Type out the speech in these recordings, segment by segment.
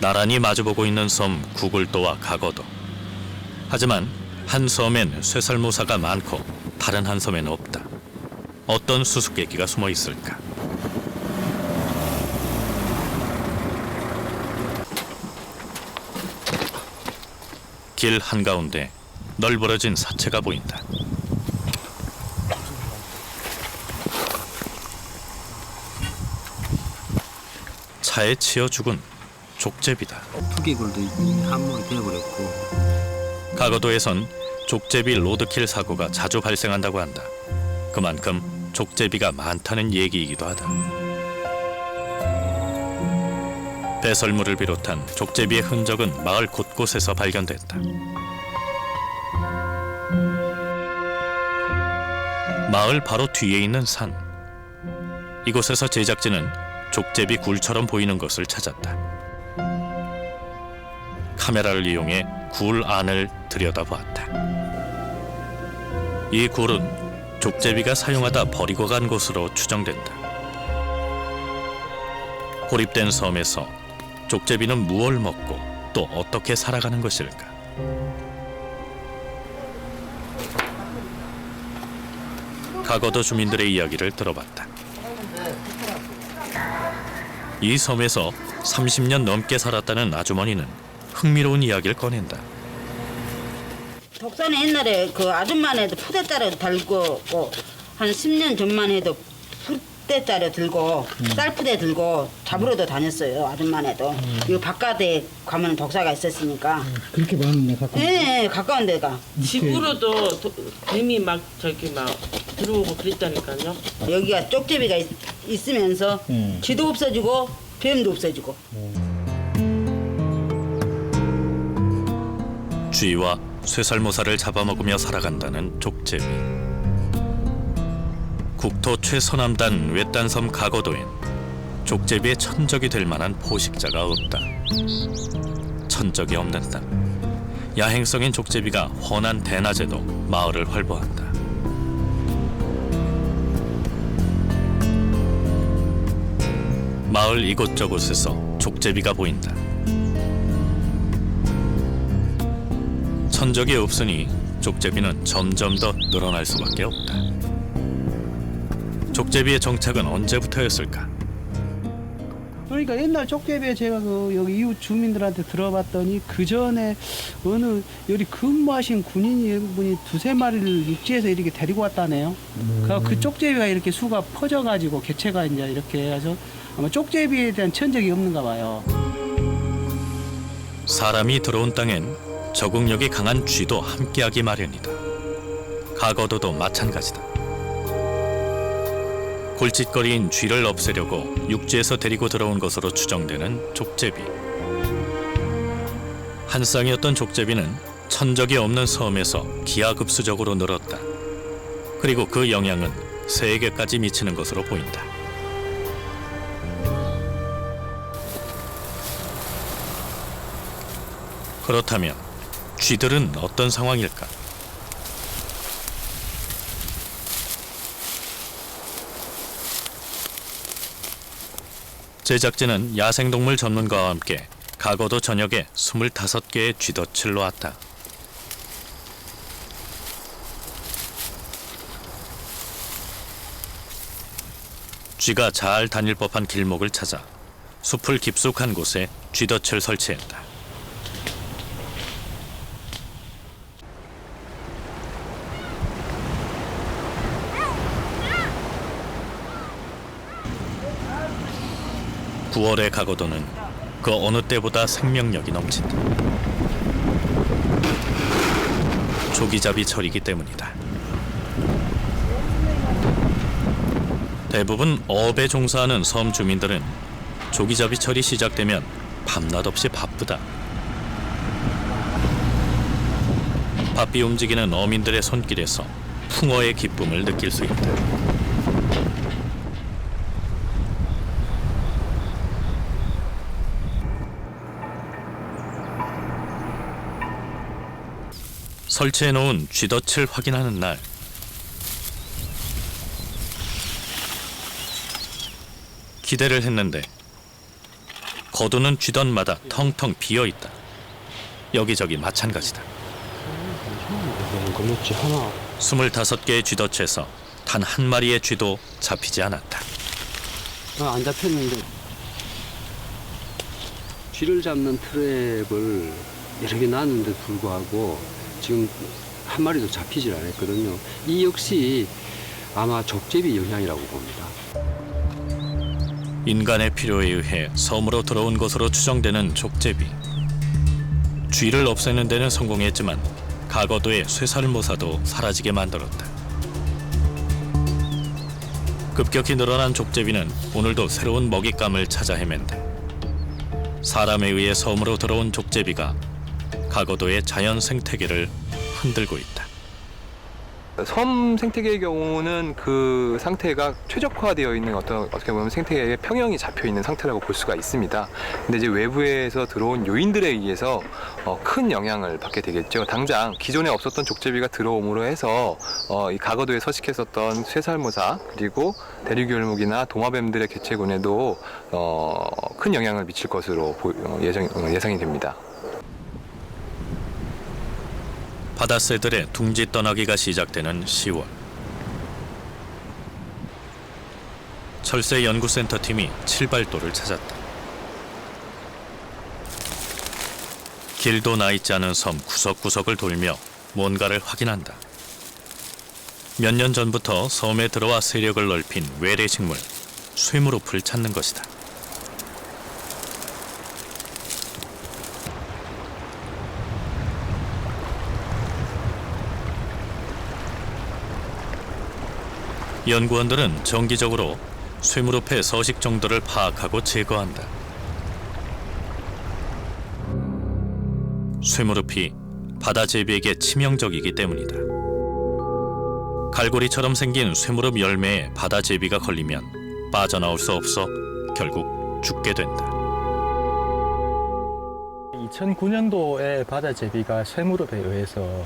나란히 마주보고 있는 섬 구글도와 가거도. 하지만 한 섬엔 쇠설모사가 많고 다른 한 섬에는 없다. 어떤 수수께끼가 숨어 있을까? 길 한가운데 널브러진 사체가 보인다. 차에 치여 죽은 족제비다. 투개골도 함몰이 되어버렸고. 가거도에선 족제비 로드킬 사고가 자주 발생한다고 한다. 그만큼 족제비가 많다는 얘기이기도 하다. 배설물을 비롯한 족제비의 흔적은 마을 곳곳에서 발견됐다. 마을 바로 뒤에 있는 산. 이곳에서 제작진은 족제비 굴처럼 보이는 것을 찾았다. 카메라를 이용해 굴 안을 들여다보았다. 이 굴은 족제비가 사용하다 버리고 간 곳으로 추정된다. 고립된 섬에서 족제비는 무엇을 먹고 또 어떻게 살아가는 것일까? 가거도 주민들의 이야기를 들어봤다. 이 섬에서 30년 넘게 살았다는 아주머니는 흥미로운 이야기를 꺼낸다. 독산에 옛날에 그 아줌마네도 푸대자루 달고 한 10년 전만 해도 푸대자루 들고 쌀푸대 들고 잡으러도 다녔어요. 아줌마네도. 이 바깥에 가면 독사가 있었으니까. 그렇게 많은데 가까운. 네, 가까운 데가. 집으로도 뱀이 막 저기 막 들어오고 그랬다니까요. 여기가 쪽제비가 있으면서 쥐도 없어지고 뱀도 없어지고. 쥐와 쇠설모사를 잡아먹으며 살아간다는 족제비. 국토 최서남단 외딴섬 가거도엔 족제비의 천적이 될 만한 포식자가 없다. 천적이 없는 땅. 야행성인 족제비가 훤한 대낮에도 마을을 활보한다. 마을 이곳저곳에서 족제비가 보인다. 천적이 없으니 족제비는 점점 더 늘어날 수밖에 없다. 족제비의 정착은 언제부터였을까? 그러니까 옛날 쪽제비에 제가 그 여기 이웃 주민들한테 들어봤더니 그 전에 어느 여기 근무하신 군인이 분이 두세 마리를 육지에서 이렇게 데리고 왔다네요. 그 쪽제비가 이렇게 수가 퍼져가지고 개체가 이제 이렇게 해서 아마 쪽제비에 대한 천적이 없는가 봐요. 사람이 들어온 땅엔 적응력이 강한 쥐도 함께하기 마련이다. 가거도도 마찬가지다. 골칫거리인 쥐를 없애려고 육지에서 데리고 들어온 것으로 추정되는 족제비. 한 쌍이었던 족제비는 천적이 없는 섬에서 기하급수적으로 늘었다. 그리고 그 영향은 세계까지 미치는 것으로 보인다. 그렇다면 쥐들은 어떤 상황일까? 제작진은 야생동물 전문가와 함께 가거도 전역에 25개의 쥐덫을 놓았다. 쥐가 잘 다닐 법한 길목을 찾아 숲을 깊숙한 곳에 쥐덫을 설치했다. (9월의) 가거도는 그 어느 때보다 생명력이 넘친다. 조기잡이철이기 때문이다. 대부분 어업에 종사하는 섬 주민들은 조기잡이철이 시작되면 밤낮 없이 바쁘다. 바삐 움직이는 어민들의 손길에서 풍어의 기쁨을 느낄 수 있다. 설치해놓은 쥐덫을 확인하는 날, 기대를 했는데 거두는 쥐던마다 텅텅 비어 있다. 여기저기 마찬가지다. 걸렸지 하나. 25개의 쥐덫에서 단 한 마리의 쥐도 잡히지 않았다. 안 잡혔는데. 쥐를 잡는 트랩을 여러 개 놨는데 불구하고 지금 한 마리도 잡히질 않았거든요. 이 역시 아마 족제비 영향이라고 봅니다. 인간의 필요에 의해 섬으로 들어온 것으로 추정되는 족제비. 쥐를 없애는 데는 성공했지만 가거도의 쇠살모사도 사라지게 만들었다. 급격히 늘어난 족제비는 오늘도 새로운 먹잇감을 찾아 헤맨다. 사람에 의해 섬으로 들어온 족제비가 가거도의 자연 생태계를 흔들고 있다. 섬 생태계의 경우는 그 상태가 최적화되어 있는 어떻게 보면 생태계의 평형이 잡혀 있는 상태라고 볼 수가 있습니다. 근데 이제 외부에서 들어온 요인들에 의해서 큰 영향을 받게 되겠죠. 당장 기존에 없었던 족제비가 들어옴으로 해서 이 가거도에 서식했었던 쇠살모사 그리고 대륙열목이나 도마뱀들의 개체군에도 큰 영향을 미칠 것으로 예상이 됩니다. 바다새들의 둥지 떠나기가 시작되는 10월. 철새연구센터 팀이 칠발도를 찾았다. 길도 나 있지 않은 섬 구석구석을 돌며 뭔가를 확인한다. 몇 년 전부터 섬에 들어와 세력을 넓힌 외래식물 쇠무릎을 찾는 것이다. 연구원들은 정기적으로 쇠무릎의 서식 정도를 파악하고 제거한다. 쇠무릎이 바다제비에게 치명적이기 때문이다. 갈고리처럼 생긴 쇠무릎 열매에 바다제비가 걸리면 빠져나올 수 없어 결국 죽게 된다. 2009년도에 바다제비가 쇠무릎에 의해서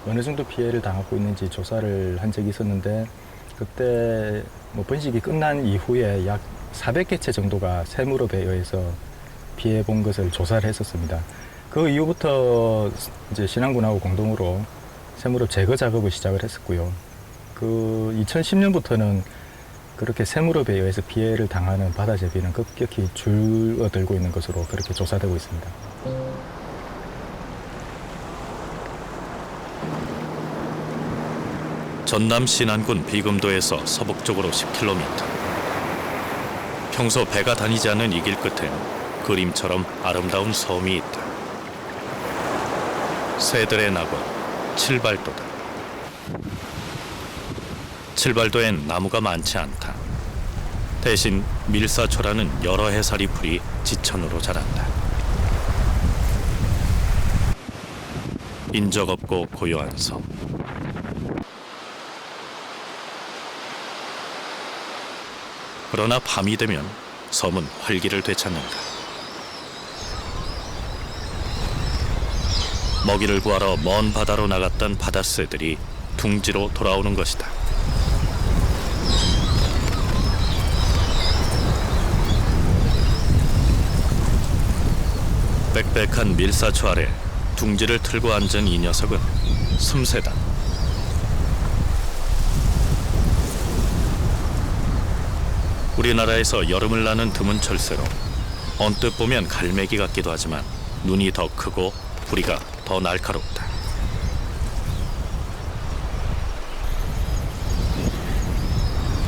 어느 정도 피해를 당하고 있는지 조사를 한 적이 있었는데 그때 번식이 끝난 이후에 약 400개체 정도가 쇠무릎에 의해서 피해 본 것을 조사를 했었습니다. 그 이후부터 이제 신안군하고 공동으로 쇠무릎 제거 작업을 시작을 했었고요. 그 2010년부터는 그렇게 쇠무릎에 의해서 피해를 당하는 바다제비는 급격히 줄어들고 있는 것으로 그렇게 조사되고 있습니다. 전남 신안군 비금도에서 서북쪽으로 10km. 평소 배가 다니지 않는 이 길 끝엔 그림처럼 아름다운 섬이 있다. 새들의 낙원, 칠발도다. 칠발도엔 나무가 많지 않다. 대신 밀사초라는 여러 해살이 풀이 지천으로 자란다. 인적 없고 고요한 섬. 그러나 밤이 되면 섬은 활기를 되찾는다. 먹이를 구하러 먼 바다로 나갔던 바다새들이 둥지로 돌아오는 것이다. 빽빽한 밀사초 아래 둥지를 틀고 앉은 이 녀석은 숨새다. 우리나라에서 여름을 나는 드문 철새로 언뜻 보면 갈매기 같기도 하지만 눈이 더 크고 부리가 더 날카롭다.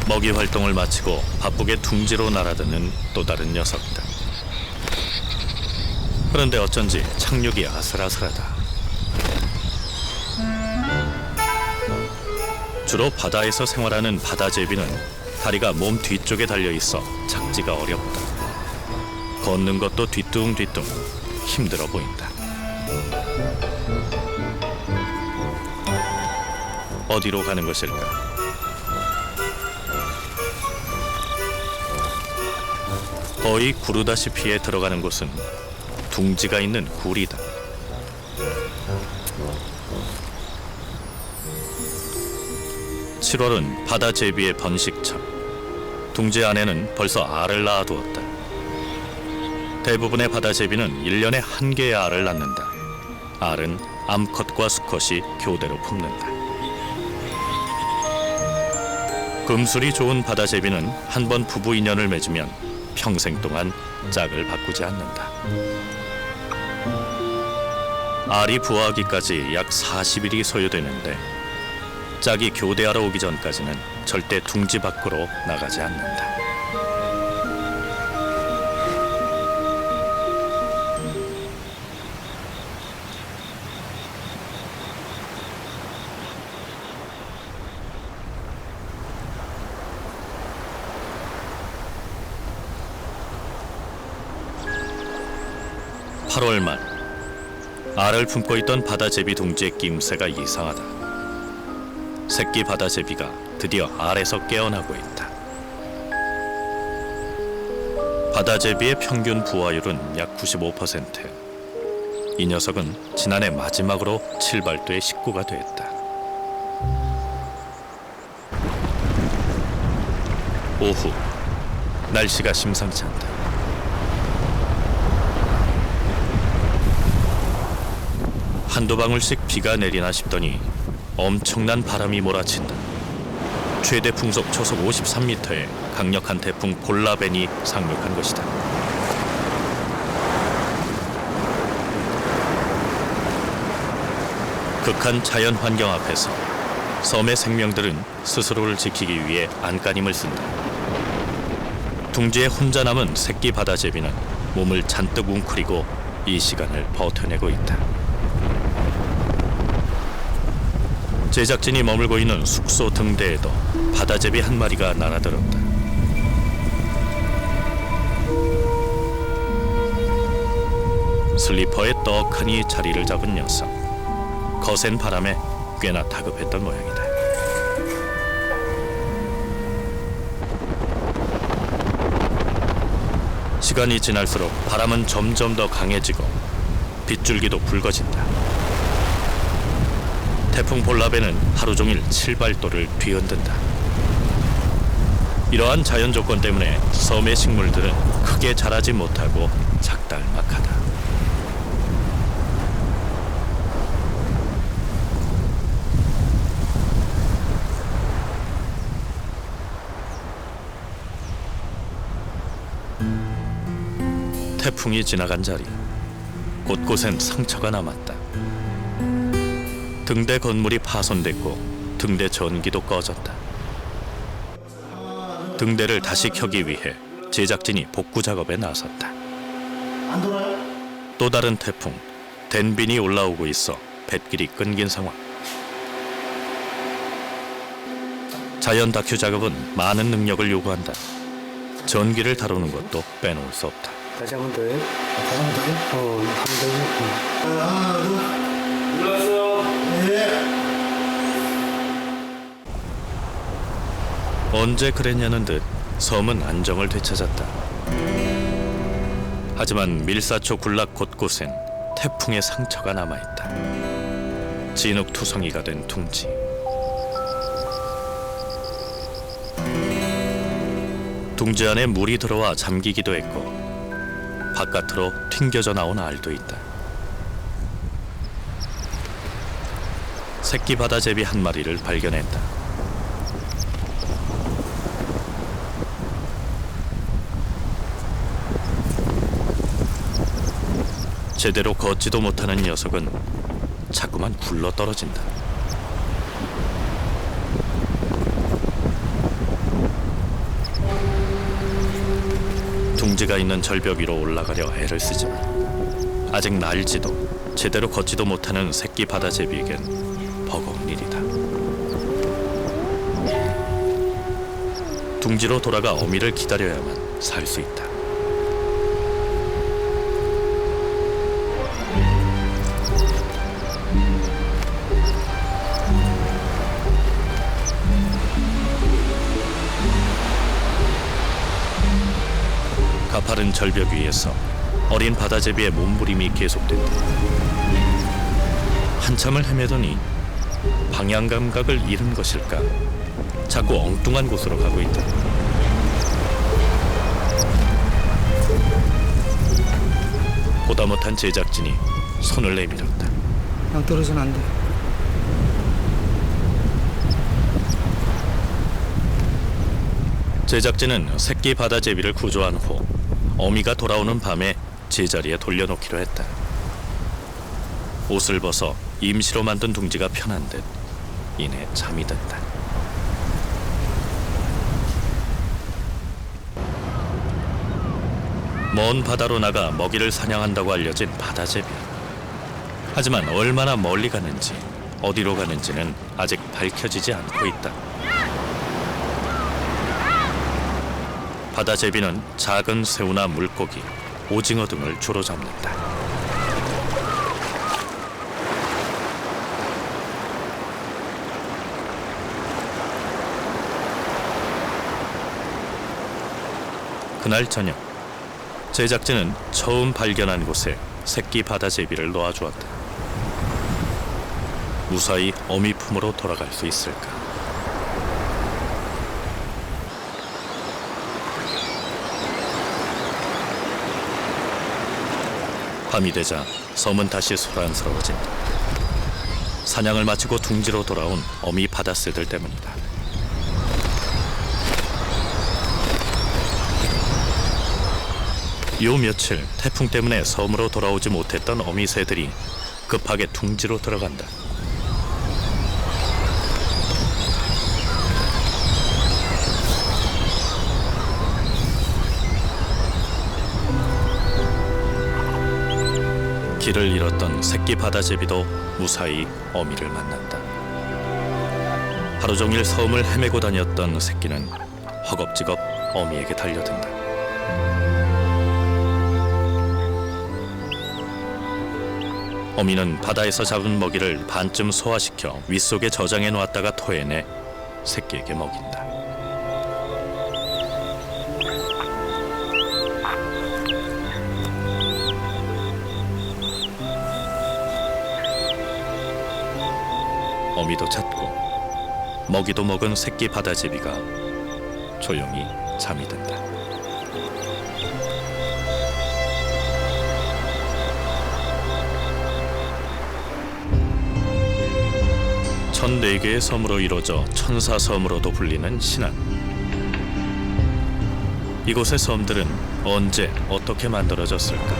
먹이 활동을 마치고 바쁘게 둥지로 날아드는 또 다른 녀석이다. 그런데 어쩐지 착륙이 아슬아슬하다. 주로 바다에서 생활하는 바다제비는 다리가 몸 뒤쪽에 달려있어 착지가 어렵다. 걷는 것도 뒤뚱뒤뚱 힘들어 보인다. 어디로 가는 것일까? 거의 구르다시피에 들어가는 곳은 둥지가 있는 굴이다. (7월은) 바다제비의 번식철. 둥지 안에는 벌써 알을 낳아두었다. 대부분의 바다제비는 1년에 한 개의 알을 낳는다. 알은 암컷과 수컷이 교대로 품는다. 금술이 좋은 바다제비는 한 번 부부 인연을 맺으면 평생 동안 짝을 바꾸지 않는다. 알이 부화하기까지 약 40일이 소요되는데 짝이 교대하러 오기 전까지는 절대 둥지 밖으로 나가지 않는다. (8월) 말 알을 품고 있던 바다제비 둥지의 낌새가 이상하다. 새끼 바다제비가 드디어 알에서 깨어나고 있다. 바다제비의 평균 부화율은 약 95%. 이 녀석은 지난해 마지막으로 칠발도의 식구가 됐다. 오후 날씨가 심상치 않다. 한두 방울씩 비가 내리나 싶더니 엄청난 바람이 몰아친다. 최대 풍속 초속 53m의 강력한 태풍 볼라벤이 상륙한 것이다. 극한 자연 환경 앞에서 섬의 생명들은 스스로를 지키기 위해 안간힘을 쓴다. 둥지에 혼자 남은 새끼 바다제비는 몸을 잔뜩 웅크리고 이 시간을 버텨내고 있다. 제작진이 머물고 있는 숙소 등대에도 바다제비 한 마리가 날아들었다. 슬리퍼에 떡하니 자리를 잡은 녀석. 거센 바람에 꽤나 다급했던 모양이다. 시간이 지날수록 바람은 점점 더 강해지고 빗줄기도 굵어진다. 태풍 볼라벤은 하루 종일 칠발도를 뒤흔든다. 이러한 자연 조건 때문에 섬의 식물들은 크게 자라지 못하고 작달막하다. 태풍이 지나간 자리, 곳곳엔 상처가 남았다. 등대 건물이 파손됐고 등대 전기도 꺼졌다. 등대를 다시 켜기 위해 제작진이 복구 작업에 나섰다. 또 다른 태풍, 덴빈이 올라오고 있어 뱃길이 끊긴 상황. 자연 다큐 작업은 많은 능력을 요구한다. 전기를 다루는 것도 빼놓을 수 없다. 다시 한 번 더 해. 다시 한 번 더 해? 한 번 더 해. 언제 그랬냐는 듯 섬은 안정을 되찾았다. 하지만 밀사초 군락 곳곳엔 태풍의 상처가 남아있다. 진흙투성이가 된 둥지. 둥지 안에 물이 들어와 잠기기도 했고 바깥으로 튕겨져 나온 알도 있다. 새끼 바다제비 한 마리를 발견했다. 제대로 걷지도 못하는 녀석은 자꾸만 굴러떨어진다. 둥지가 있는 절벽 위로 올라가려 애를 쓰지만 아직 날지도 제대로 걷지도 못하는 새끼 바다제비에겐 버거운 일이다. 둥지로 돌아가 어미를 기다려야만 살 수 있다. 가파른 절벽 위에서 어린 바다제비의 몸부림이 계속된다. 한참을 헤매더니 방향 감각을 잃은 것일까 자꾸 엉뚱한 곳으로 가고 있다. 보다 못한 제작진이 손을 내밀었다. 그냥 떨어져는 안 돼. 제작진은 새끼 바다제비를 구조한 후 어미가 돌아오는 밤에 제자리에 돌려놓기로 했다. 옷을 벗어 임시로 만든 둥지가 편한 듯 이내 잠이 든다. 먼 바다로 나가 먹이를 사냥한다고 알려진 바다제비. 하지만 얼마나 멀리 가는지 어디로 가는지는 아직 밝혀지지 않고 있다. 바다제비는 작은 새우나 물고기, 오징어 등을 주로 잡는다. 그날 저녁, 제작진은 처음 발견한 곳에 새끼 바다제비를 놓아주었다. 무사히 어미 품으로 돌아갈 수 있을까? 밤이 되자 섬은 다시 소란스러워진다. 사냥을 마치고 둥지로 돌아온 어미 바다새들 때문이다. 요 며칠 태풍 때문에 섬으로 돌아오지 못했던 어미새들이 급하게 둥지로 들어간다. 길을 잃었던 새끼 바다제비도 무사히 어미를 만난다. 하루 종일 섬을 헤매고 다녔던 새끼는 허겁지겁 어미에게 달려든다. 어미는 바다에서 잡은 먹이를 반쯤 소화시켜 윗속에 저장해 놓았다가 토해내 새끼에게 먹인다. 어미도 찾고 먹이도 먹은 새끼 바다제비가 조용히 잠이 든다. 천네 개의 섬으로 이루어져 천사섬으로도 불리는 신안. 이곳의 섬들은 언제 어떻게 만들어졌을까?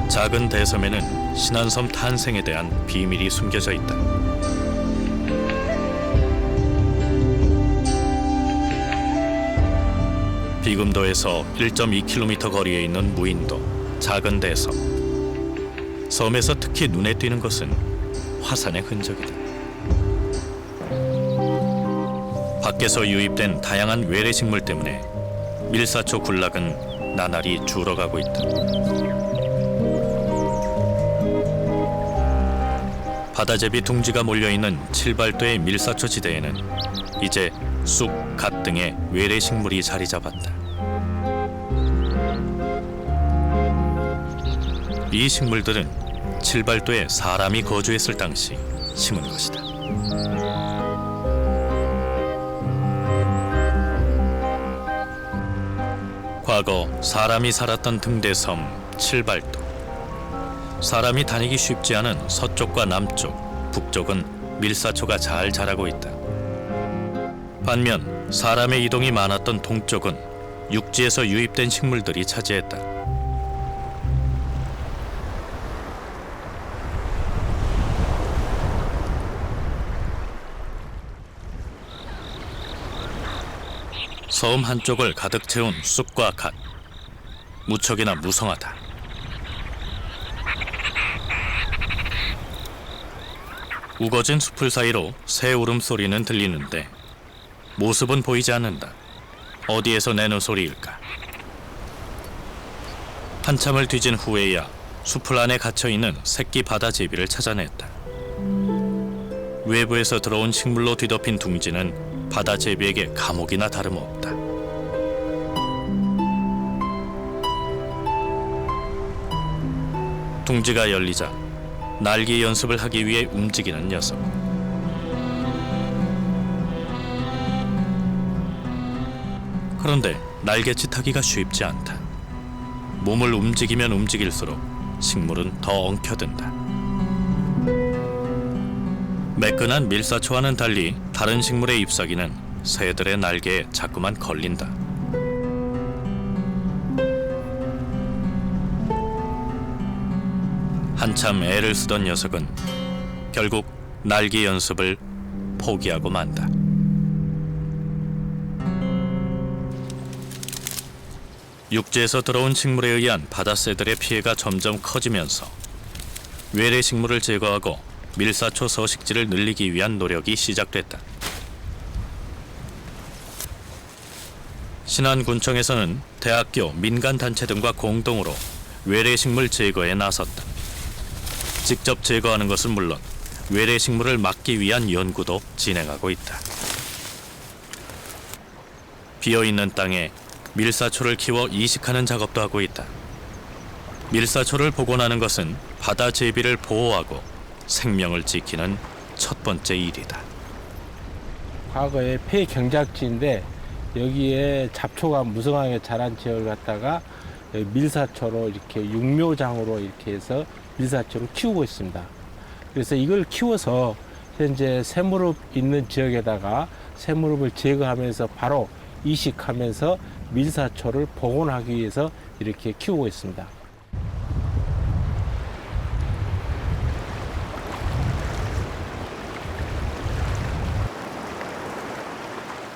작은 대섬에는 신안섬 탄생에 대한 비밀이 숨겨져 있다. 비금도에서 1.2km 거리에 있는 무인도 작은 대섬. 섬에서 특히 눈에 띄는 것은 화산의 흔적이다. 밖에서 유입된 다양한 외래 식물 때문에 밀사초 군락은 나날이 줄어가고 있다. 바다제비 둥지가 몰려있는 칠발도의 밀사초 지대에는 이제 쑥, 갓 등의 외래 식물이 자리 잡았다. 이 식물들은 칠발도에 사람이 거주했을 당시 심은 것이다. 과거 사람이 살았던 등대섬 칠발도. 사람이 다니기 쉽지 않은 서쪽과 남쪽, 북쪽은 밀사초가 잘 자라고 있다. 반면 사람의 이동이 많았던 동쪽은 육지에서 유입된 식물들이 차지했다. 섬 한쪽을 가득 채운 쑥과 갓, 무척이나 무성하다. 우거진 숲을 사이로 새 울음소리는 들리는데 모습은 보이지 않는다. 어디에서 내는 소리일까? 한참을 뒤진 후에야 숲을 안에 갇혀있는 새끼 바다제비를 찾아냈다. 외부에서 들어온 식물로 뒤덮인 둥지는 바다제비에게 감옥이나 다름없다. 둥지가 열리자 날개 연습을 하기 위해 움직이는 녀석. 그런데 날갯짓하기가 쉽지 않다. 몸을 움직이면 움직일수록 식물은 더 엉켜든다. 매끈한 밀사초와는 달리 다른 식물의 잎사귀는 새들의 날개에 자꾸만 걸린다. 한참 애를 쓰던 녀석은 결국 날개 연습을 포기하고 만다. 육지에서 들어온 식물에 의한 바다새들의 피해가 점점 커지면서 외래 식물을 제거하고 밀사초 서식지를 늘리기 위한 노력이 시작됐다. 신안군청에서는 대학교, 민간단체 등과 공동으로 외래 식물 제거에 나섰다. 직접 제거하는 것은 물론 외래 식물을 막기 위한 연구도 진행하고 있다. 비어있는 땅에 밀사초를 키워 이식하는 작업도 하고 있다. 밀사초를 복원하는 것은 바다 제비를 보호하고 생명을 지키는 첫 번째 일이다. 과거에 폐경작지인데 여기에 잡초가 무성하게 자란 지역을 갖다가 밀사초로 이렇게 육묘장으로 이렇게 해서 밀사초를 키우고 있습니다. 그래서 이걸 키워서 현재 새무릎 있는 지역에다가 새무릎을 제거하면서 바로 이식하면서 밀사초를 복원하기 위해서 이렇게 키우고 있습니다.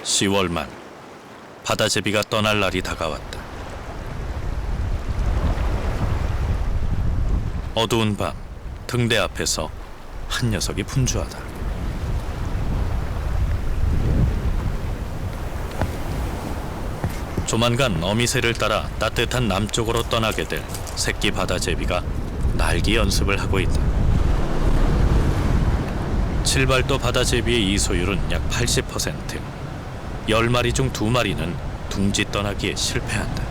(10월) 말 바다제비가 떠날 날이 다가왔다. 어두운 밤 등대 앞에서 한 녀석이 분주하다. 조만간 어미새를 따라 따뜻한 남쪽으로 떠나게 될 새끼 바다제비가 날기 연습을 하고 있다. 칠발도 바다제비의 이소율은 약 80%. 10마리 중 2마리는 둥지 떠나기에 실패한다.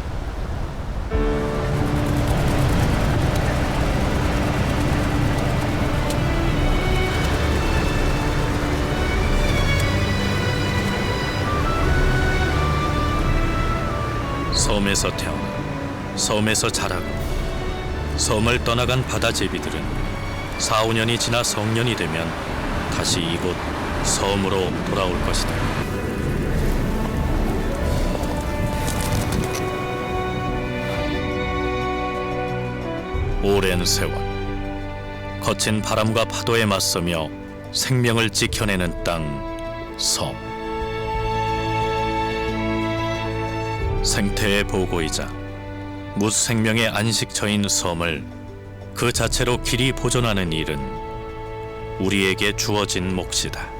섬에서 태어나 섬에서 자라고 섬을 떠나간 바다제비들은 4, 5년이 지나 성년이 되면 다시 이곳 섬으로 돌아올 것이다. 오랜 세월 거친 바람과 파도에 맞서며 생명을 지켜내는 땅, 섬. 생태의 보고이자 무생명의 안식처인 섬을 그 자체로 길이 보존하는 일은 우리에게 주어진 몫이다.